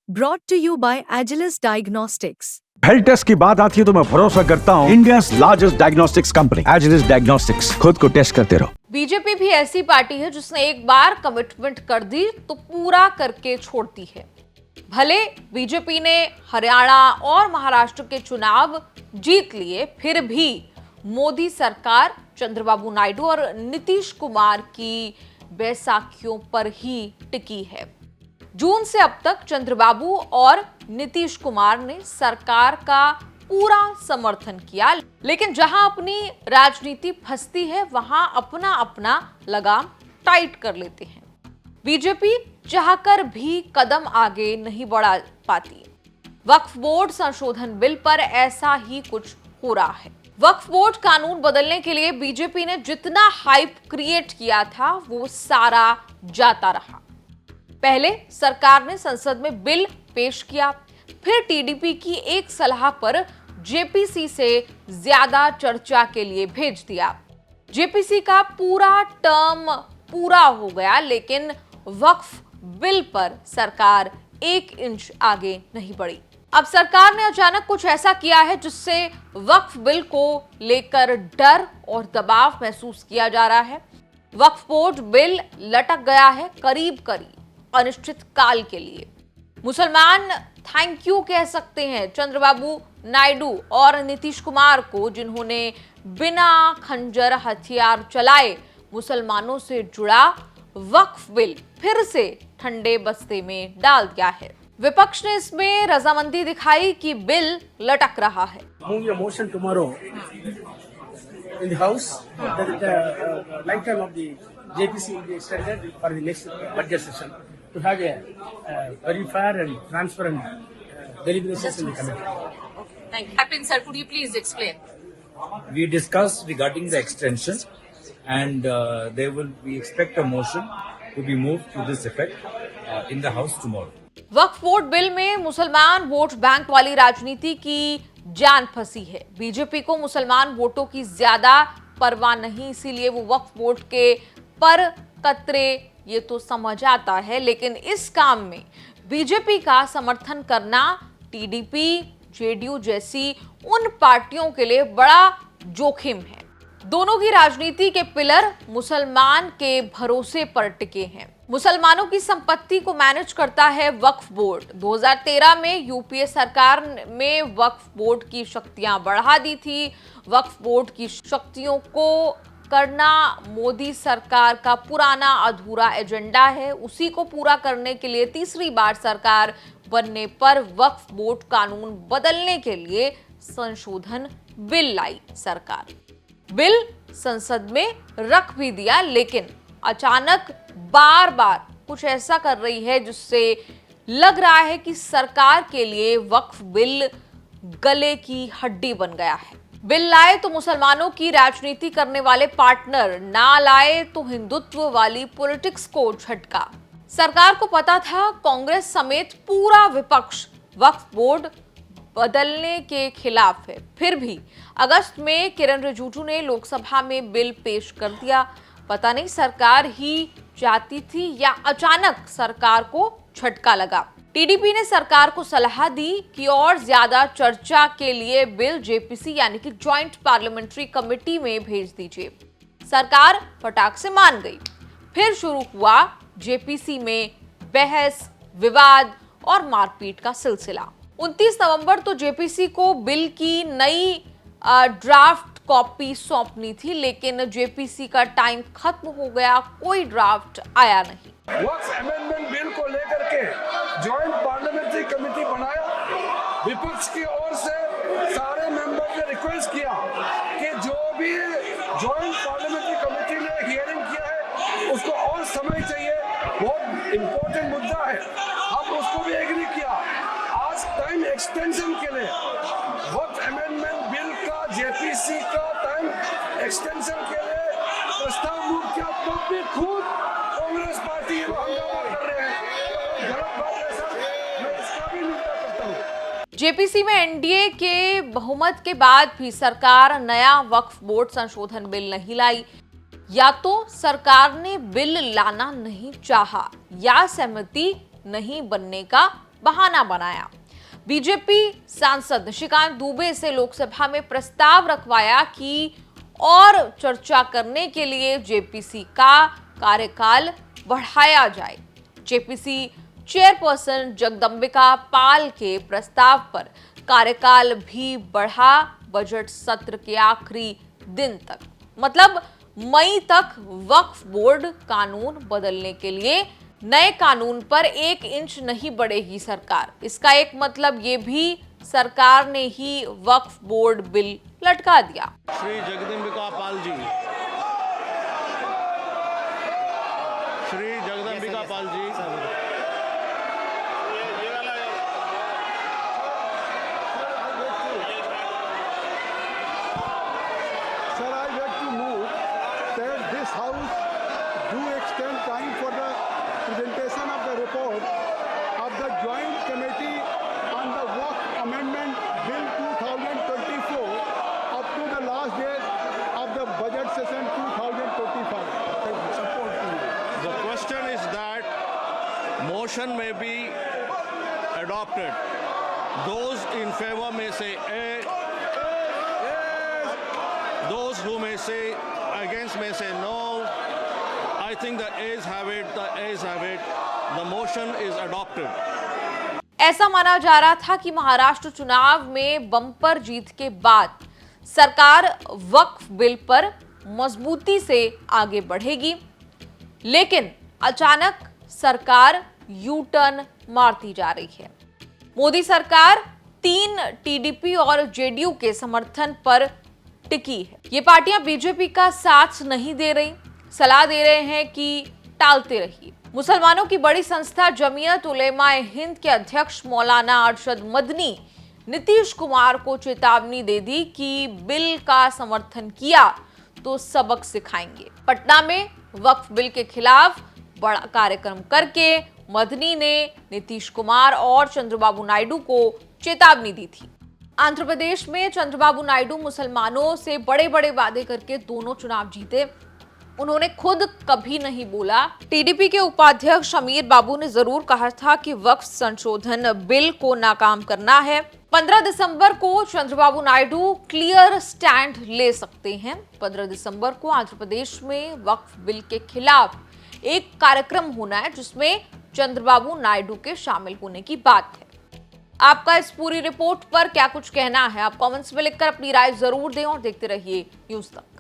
Brought to you by Agilus Diagnostics. Health test की बात आती है तो मैं भरोसा करता हूँ India largest diagnostics company Agilus diagnostics. खुद को टेस्ट करते रहो। बीजेपी भी ऐसी पार्टी है जिसने एक बार कमिटमेंट कर दी तो पूरा करके छोड़ती है। भले बीजेपी ने हरियाणा और महाराष्ट्र के चुनाव जीत लिए, फिर भी मोदी सरकार चंद्रबाबू नायडू और नीतीश कुमार की बैसाखियों पर ही टिकी है। जून से अब तक चंद्रबाबू और नीतीश कुमार ने सरकार का पूरा समर्थन किया, लेकिन जहां अपनी राजनीति फंसती है वहां अपना अपना लगाम टाइट कर लेते हैं। बीजेपी चाहकर भी कदम आगे नहीं बढ़ा पाती। वक्फ बोर्ड संशोधन बिल पर ऐसा ही कुछ हो रहा है। वक्फ बोर्ड कानून बदलने के लिए बीजेपी ने जितना हाइप क्रिएट किया था वो सारा जाता रहा। पहले सरकार ने संसद में बिल पेश किया, फिर टीडीपी की एक सलाह पर जेपीसी से ज्यादा चर्चा के लिए भेज दिया। जेपीसी का पूरा टर्म पूरा हो गया, लेकिन वक्फ बिल पर सरकार 1 इंच आगे नहीं बढ़ी। अब सरकार ने अचानक कुछ ऐसा किया है जिससे वक्फ बिल को लेकर डर और दबाव महसूस किया जा रहा है। वक्फ बोर्ड बिल लटक गया है करीब अनिश्चित काल के लिए। मुसलमान थैंक यू कह सकते हैं चंद्रबाबू नायडू और नीतीश कुमार को, जिन्होंने बिना खंजर हथियार चलाए मुसलमानों से जुड़ा वक्फ बिल फिर से ठंडे बस्ते में डाल दिया है। विपक्ष ने इसमें रजामंदी दिखाई कि बिल लटक रहा है। In the House, that the lifetime of the JPC will be extended for the next budget session to have a very fair and transparent deliberations in the committee. Thank you. Happen, sir. Could you please explain? We discussed regarding the extension, and we expect a motion to be moved to this effect in the House tomorrow. Waqf board bill में मुसलमान vote bank वाली राजनीति की जान फंसी है। BJP को मुसलमान वोटों की ज्यादा परवाह नहीं, इसीलिए वो वक्फ बोर्ड के पर कतरे ये तो समझ आता है, लेकिन इस काम में बीजेपी का समर्थन करना टीडीपी, जेडीयू जैसी उन पार्टियों के लिए बड़ा जोखिम है। दोनों की राजनीति के पिलर मुसलमान के भरोसे पर टिके हैं। मुसलमानों की संपत्ति को मैनेज करता है वक्फ बोर्ड। 2013 में यूपीए सरकार में वक्फ बोर्ड की शक्तियां बढ़ा दी थी। वक्फ बोर्ड की शक्तियों को करना मोदी सरकार का पुराना अधूरा एजेंडा है। उसी को पूरा करने के लिए तीसरी बार सरकार बनने पर वक्फ बोर्ड कानून बदलने के लिए संशोधन बिल लाई सरकार। बिल संसद में रख भी दिया, लेकिन अचानक बार बार कुछ ऐसा कर रही है जिससे लग रहा है कि सरकार के लिए वक्फ बिल गले की हड्डी बन गया है। बिल लाए तो मुसलमानों की राजनीति करने वाले पार्टनर, ना लाए तो हिंदुत्व वाली पॉलिटिक्स को झटका। सरकार को पता था कांग्रेस समेत पूरा विपक्ष वक्फ बोर्ड बदलने के खिलाफ है, फिर भी अगस्त में किरण रिजिजू ने लोकसभा में बिल पेश कर दिया। पता नहीं सरकार ही चाहती थी या अचानक सरकार को झटका लगा। टीडीपी ने सरकार को सलाह दी कि और ज्यादा चर्चा के लिए बिल जेपीसी यानी कि ज्वाइंट पार्लियामेंट्री कमेटी में भेज दीजिए। सरकार फटाक से मान गई। फिर शुरू हुआ जेपीसी में बहस, विवाद और मारपीट का सिलसिला। 29 नवंबर तो जेपीसी को बिल की नई ड्राफ्ट कॉपी सौंपनी थी, लेकिन जेपीसी का टाइम खत्म हो गया, कोई ड्राफ्ट आया नहीं। वक्फ अमेंडमेंट बिल को लेकर के जॉइंट पार्लियामेंट्री कमेटी बनाया। विपक्ष की ओर से सारे मेंबर ने रिक्वेस्ट किया कि जो भी जॉइंट पार्लियामेंट्री कमेटी ने हियरिंग किया है उसको और समय चाहिए, बहुत इंपॉर्टेंट मुद्दा है। हम उसको भी एग्री किया। आज टाइम एक्सटेंशन के लिए वक्फ अमेंडमेंट बिल का जेपीसी का टाइम एक्सटेंशन के लिए प्रस्ताव मूव किया, तो भी खुद कांग्रेस पार्टी हंगामा कर रहे हैं। गलत बात है सर, मैं इसका भी निंदा करता हूं। जेपीसी में एनडीए के बहुमत के बाद भी सरकार नया वक्फ बोर्ड संशोधन बिल नहीं लाई। या तो सरकार ने बिल लाना नहीं चाहा या सहमति नहीं बनने का बहाना बनाया। बीजेपी सांसद निशिकांत दुबे से लोकसभा में प्रस्ताव रखवाया कि और चर्चा करने के लिए जेपीसी का कार्यकाल बढ़ाया जाए। जेपीसी चेयरपर्सन जगदंबिका पाल के प्रस्ताव पर कार्यकाल भी बढ़ा बजट सत्र के आखिरी दिन तक, मतलब मई तक। वक्फ बोर्ड कानून बदलने के लिए नए कानून पर 1 इंच नहीं बढ़ेगी सरकार। इसका एक मतलब ये भी सरकार ने ही वक्फ बोर्ड बिल लटका दिया। Shri Jagdambika Pal ji, Shri Jagdambika Pal ji, Sir, I beg to move that this House do extend time for the presentation of the report of the Joint Committee on the Waqf Amendment Bill 2024 up to the last date of the budget session 2025. Thank you. Support to you. the question is that motion may be adopted. Those in favor may say A. Those who may say against may say no. I think the ayes have it. The ayes have it. The motion is adopted. ऐसा माना जा रहा था कि महाराष्ट्र चुनाव में bumper जीत के बाद सरकार वक्फ बिल पर मजबूती से आगे बढ़ेगी, लेकिन अचानक सरकार यू टर्न मारती जा रही है। मोदी सरकार 3 टीडीपी और जेडीयू के समर्थन पर टिकी है। ये पार्टियां बीजेपी का साथ नहीं दे रही, सलाह दे रहे हैं कि टालते रहिए। मुसलमानों की बड़ी संस्था जमीयत उलेमाए हिंद के अध्यक्ष मौलाना अरशद मदनी नीतीश कुमार को चेतावनी दे दी कि बिल का समर्थन किया तो सबक सिखाएंगे। पटना में वक्फ बिल के खिलाफ बड़ा कार्यक्रम करके मदनी ने नीतीश कुमार और चंद्रबाबू नायडू को चेतावनी दी थी। आंध्र प्रदेश में चंद्रबाबू नायडू मुसलमानों से बड़े बड़े वादे करके दोनों चुनाव जीते। उन्होंने खुद कभी नहीं बोला। टीडीपी के उपाध्यक्ष अमीर बाबू ने जरूर कहा था कि वक्फ संशोधन बिल को नाकाम करना है। 15 दिसंबर को चंद्रबाबू नायडू क्लियर स्टैंड ले सकते हैं। 15 दिसंबर को आंध्र प्रदेश में वक्फ बिल के खिलाफ एक कार्यक्रम होना है जिसमें चंद्रबाबू नायडू के शामिल होने की बात है। आपका इस पूरी रिपोर्ट पर क्या कुछ कहना है? आप कमेंट्स में लिखकर अपनी राय जरूर दें और देखते रहिए न्यूज़ तक।